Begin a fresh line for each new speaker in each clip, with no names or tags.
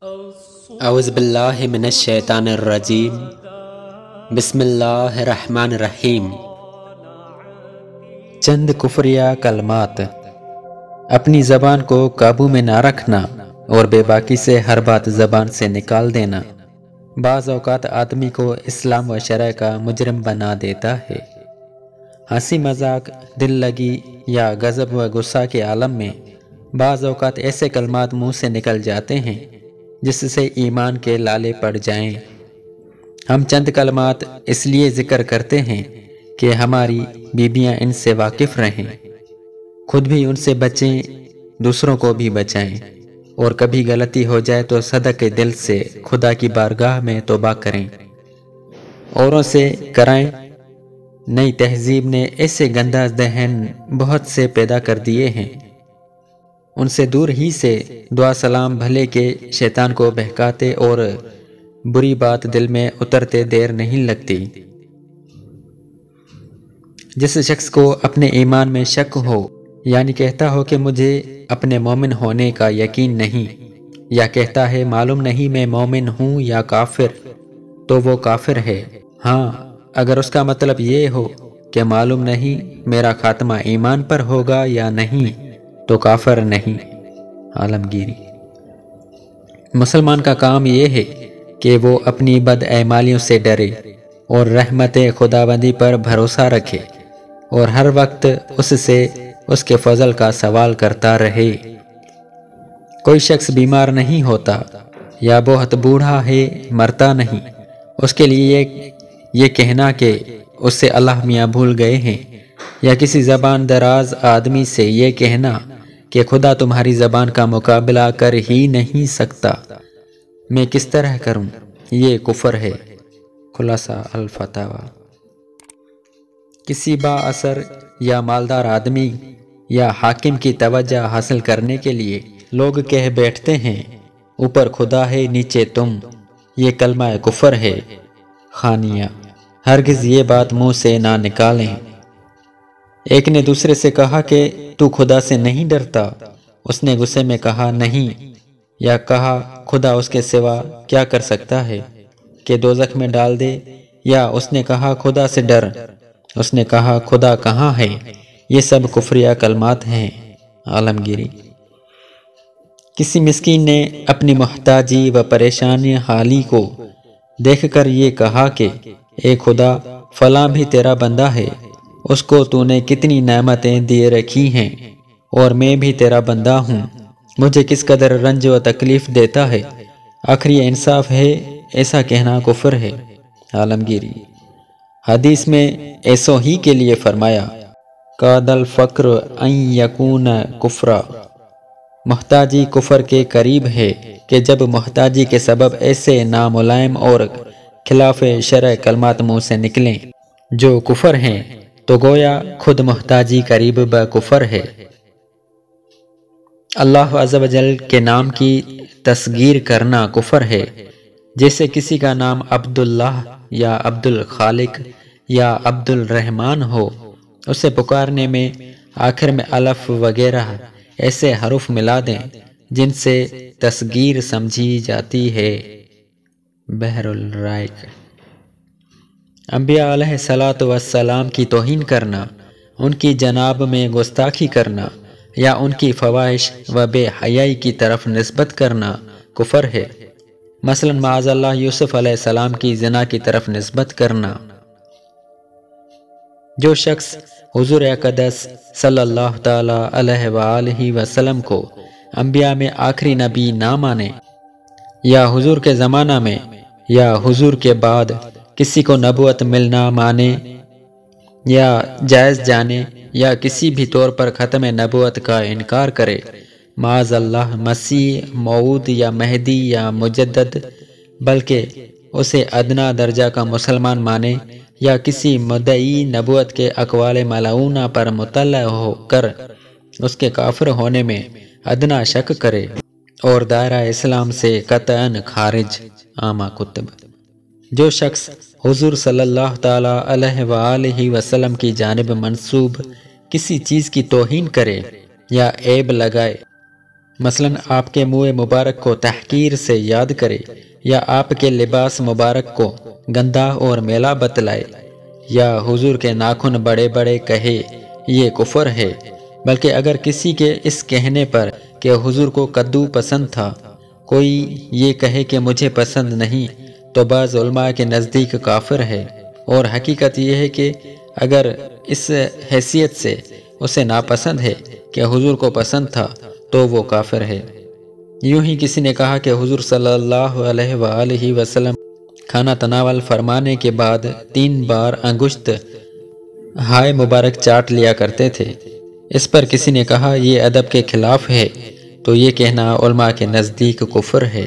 اعوذ باللہ من الشیطان الرجیم بسم اللہ الرحمن الرحیم۔ چند کفریہ کلمات: اپنی زبان کو قابو میں نہ رکھنا اور بے باکی سے ہر بات زبان سے نکال دینا بعض اوقات آدمی کو اسلام و شرع کا مجرم بنا دیتا ہے۔ ہنسی مذاق، دل لگی یا غضب و غصہ کے عالم میں بعض اوقات ایسے کلمات منہ سے نکل جاتے ہیں جس سے ایمان کے لالے پڑ جائیں۔ ہم چند کلمات اس لیے ذکر کرتے ہیں کہ ہماری بیویاں ان سے واقف رہیں، خود بھی ان سے بچیں، دوسروں کو بھی بچائیں، اور کبھی غلطی ہو جائے تو صدق دل سے خدا کی بارگاہ میں توبہ کریں، اوروں سے کرائیں۔ نئی تہذیب نے ایسے گندا ذہن بہت سے پیدا کر دیے ہیں، ان سے دور ہی سے دعا سلام بھلے کے شیطان کو بہکاتے اور بری بات دل میں اترتے دیر نہیں لگتی۔ جس شخص کو اپنے ایمان میں شک ہو، یعنی کہتا ہو کہ مجھے اپنے مومن ہونے کا یقین نہیں، یا کہتا ہے معلوم نہیں میں مومن ہوں یا کافر، تو وہ کافر ہے۔ ہاں، اگر اس کا مطلب یہ ہو کہ معلوم نہیں میرا خاتمہ ایمان پر ہوگا یا نہیں، تو کافر نہیں۔ عالمگیری: مسلمان کا کام یہ ہے کہ وہ اپنی بد اعمالیوں سے ڈرے اور رحمت خداوندی پر بھروسہ رکھے اور ہر وقت اس سے اس کے فضل کا سوال کرتا رہے۔ کوئی شخص بیمار نہیں ہوتا یا بہت بوڑھا ہے مرتا نہیں، اس کے لیے یہ کہنا کہ اس سے اللہ میاں بھول گئے ہیں، یا کسی زبان دراز آدمی سے یہ کہنا کہ خدا تمہاری زبان کا مقابلہ کر ہی نہیں سکتا، میں کس طرح کروں، یہ کفر ہے۔ خلاصہ الفتاوی۔ کسی با اثر یا مالدار آدمی یا حاکم کی توجہ حاصل کرنے کے لیے لوگ کہہ بیٹھتے ہیں اوپر خدا ہے نیچے تم، یہ کلمہ کفر ہے۔ خانیہ: ہرگز یہ بات منہ سے نہ نکالیں۔ ایک نے دوسرے سے کہا کہ تو خدا سے نہیں ڈرتا؟ اس نے غصے میں کہا نہیں، یا کہا خدا اس کے سوا کیا کر سکتا ہے کہ دوزخ میں ڈال دے، یا اس نے کہا خدا سے ڈر، اس نے کہا خدا کہاں ہے۔ یہ سب کفریہ کلمات ہیں۔ عالمگیری: کسی مسکین نے اپنی محتاجی و پریشانی حالی کو دیکھ کر یہ کہا کہ اے خدا، فلاں بھی تیرا بندہ ہے، اس کو تو نے کتنی نعمتیں دیے رکھی ہیں، اور میں بھی تیرا بندہ ہوں، مجھے کس قدر رنج و تکلیف دیتا ہے، آخر یہ انصاف ہے؟ ایسا کہنا کفر ہے۔ عالمگیری: حدیث میں ایسو ہی کے لیے فرمایا قاد الفقر ان یکون کفرا، محتاجی کفر کے قریب ہے کہ جب محتاجی کے سبب ایسے ناملائم اور خلاف شرع کلمات منہ سے نکلیں جو کفر ہیں، تو گویا خود محتاجی قریب بکفر ہے۔ اللہ عز و جل کے نام کی تصغیر کرنا کفر ہے، جیسے کسی کا نام عبداللہ یا عبد الخالق یا عبد الرحمن ہو، اسے پکارنے میں آخر میں الف وغیرہ ایسے حروف ملا دیں جن سے تصغیر سمجھی جاتی ہے۔ بحر الرائق: انبیاء علیہ السلام کی توہین کرنا، ان کی جناب میں گستاخی کرنا یا ان کی فواحش و بے حیائی کی طرف نسبت کرنا کفر ہے۔ مثلا معاذ اللہ یوسف علیہ السلام کی زنا کی طرف نسبت کرنا۔ جو شخص حضور اقدس صلی اللہ تعالی علیہ وآلہ وسلم کو انبیاء میں آخری نبی نہ مانے، یا حضور کے زمانہ میں یا حضور کے بعد کسی کو نبوت ملنا مانے یا جائز جانے، یا کسی بھی طور پر ختم نبوت کا انکار کرے، معاذ اللہ مسیح، موعود یا مہدی یا مجدد، بلکہ اسے ادنا درجہ کا مسلمان مانے، یا کسی مدعی نبوت کے اقوال ملعونہ پر مطلع ہو کر اس کے کافر ہونے میں ادنا شک کرے، اور دائرہ اسلام سے قطعاً خارج۔ عامہ کتب: جو شخص حضور صلی اللہ تعالی علیہ وآلہ وسلم کی جانب منسوب کسی چیز کی توہین کرے یا عیب لگائے، مثلاً آپ کے منہ مبارک کو تحقیر سے یاد کرے یا آپ کے لباس مبارک کو گندا اور میلا بتلائے یا حضور کے ناخن بڑے بڑے کہے، یہ کفر ہے۔ بلکہ اگر کسی کے اس کہنے پر کہ حضور کو کدو پسند تھا کوئی یہ کہے کہ مجھے پسند نہیں، تو بعض علماء کے نزدیک کافر ہے۔ اور حقیقت یہ ہے کہ اگر اس حیثیت سے اسے ناپسند ہے کہ حضور کو پسند تھا تو وہ کافر ہے۔ یوں ہی کسی نے کہا کہ حضور صلی اللہ علیہ وآلہ وسلم کھانا تناول فرمانے کے بعد 3 بار انگشت ہائے مبارک چاٹ لیا کرتے تھے۔ اس پر کسی نے کہا یہ ادب کے خلاف ہے، تو یہ کہنا علماء کے نزدیک کفر ہے۔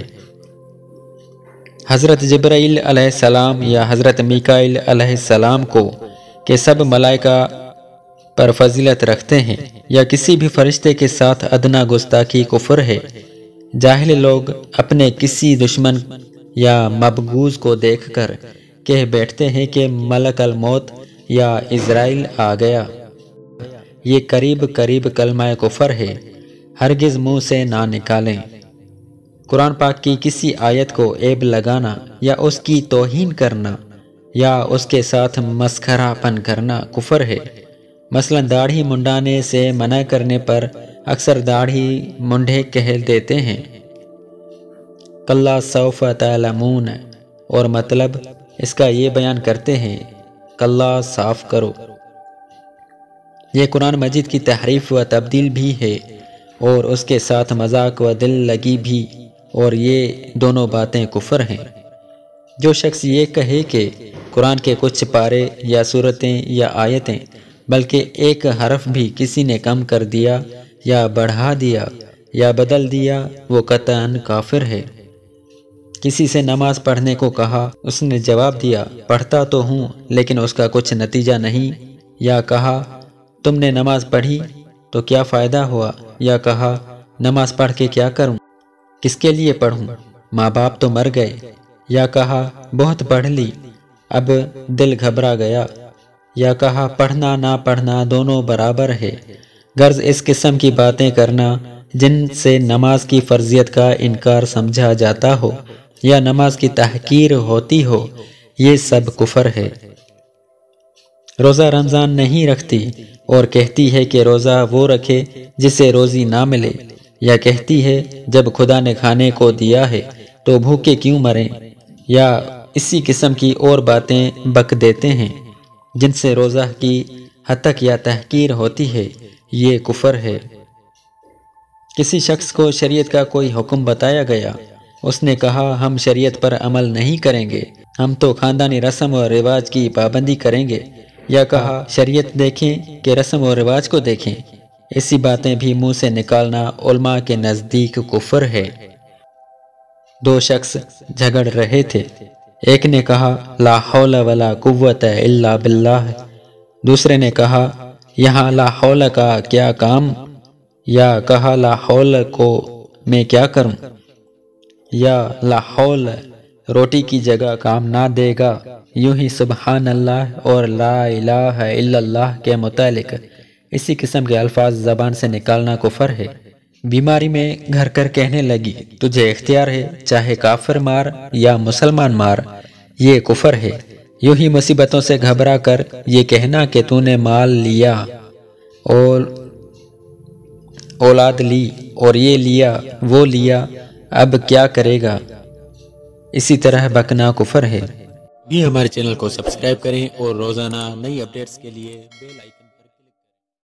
حضرت جبرائیل علیہ السلام یا حضرت میکائیل علیہ السلام کو کہ سب ملائکہ پر فضیلت رکھتے ہیں یا کسی بھی فرشتے کے ساتھ ادنا گستاخی کفر ہے۔ جاہل لوگ اپنے کسی دشمن یا مبغوض کو دیکھ کر کہہ بیٹھتے ہیں کہ ملک الموت یا عزرائیل آ گیا۔ یہ قریب کلمہ کفر ہے، ہرگز منہ سے نہ نکالیں۔ قرآن پاک کی کسی آیت کو عیب لگانا یا اس کی توہین کرنا یا اس کے ساتھ مسخرہ پن کرنا کفر ہے۔ مثلا داڑھی منڈانے سے منع کرنے پر اکثر داڑھی منڈے کہہ دیتے ہیں، کلا سوف تعلمون، اور مطلب اس کا یہ بیان کرتے ہیں کلا صاف کرو۔ یہ قرآن مجید کی تحریف و تبدیل بھی ہے اور اس کے ساتھ مذاق و دل لگی بھی، اور یہ دونوں باتیں کفر ہیں۔ جو شخص یہ کہے کہ قرآن کے کچھ پارے یا صورتیں یا آیتیں بلکہ ایک حرف بھی کسی نے کم کر دیا یا بڑھا دیا یا بدل دیا وہ قطعاً کافر ہے۔ کسی سے نماز پڑھنے کو کہا، اس نے جواب دیا پڑھتا تو ہوں لیکن اس کا کچھ نتیجہ نہیں، یا کہا تم نے نماز پڑھی تو کیا فائدہ ہوا، یا کہا نماز پڑھ کے کیا کروں، کس کے لیے پڑھوں، ماں باپ تو مر گئے، یا کہا بہت پڑھ لی اب دل گھبرا گیا، یا کہا پڑھنا نہ پڑھنا دونوں برابر ہے۔ غرض اس قسم کی باتیں کرنا جن سے نماز کی فرضیت کا انکار سمجھا جاتا ہو یا نماز کی تحقیر ہوتی ہو، یہ سب کفر ہے۔ روزہ رمضان نہیں رکھتی اور کہتی ہے کہ روزہ وہ رکھے جسے روزی نہ ملے، یا کہتی ہے جب خدا نے کھانے کو دیا ہے تو بھوکے کیوں مریں، یا اسی قسم کی اور باتیں بک دیتے ہیں جن سے روزہ کی ہتک یا تحقیر ہوتی ہے، یہ کفر ہے۔ کسی شخص کو شریعت کا کوئی حکم بتایا گیا، اس نے کہا ہم شریعت پر عمل نہیں کریں گے، ہم تو خاندانی رسم و رواج کی پابندی کریں گے، یا کہا شریعت دیکھیں کہ رسم و رواج کو دیکھیں، ایسی باتیں بھی منہ سے نکالنا علماء کے نزدیک کفر ہے۔ 2 شخص جھگڑ رہے تھے، ایک نے کہا لا حول ولا قوت الا باللہ، دوسرے نے کہا یہاں لا حول کا کیا کام، یا کہا لا حول کو میں کیا کروں، یا لا حول روٹی کی جگہ کام نہ دے گا۔ یوں ہی سبحان اللہ اور لا الہ الا اللہ کے متعلق اسی قسم کے الفاظ زبان سے نکالنا کفر ہے۔ بیماری میں گھر کر کہنے لگی تجھے اختیار ہے چاہے کافر مار یا مسلمان مار، یہ کفر ہے۔ یوں ہی مصیبتوں سے گھبرا کر یہ کہنا کہ تو نے مال لیا اور اولاد لی اور یہ لیا وہ لیا اب کیا کرے گا، اسی طرح بکنا کفر ہے۔
بھی ہمارے چینل کو سبسکرائب کریں اور روزانہ نئی اپڈیٹس کے لیے بیل آئیکن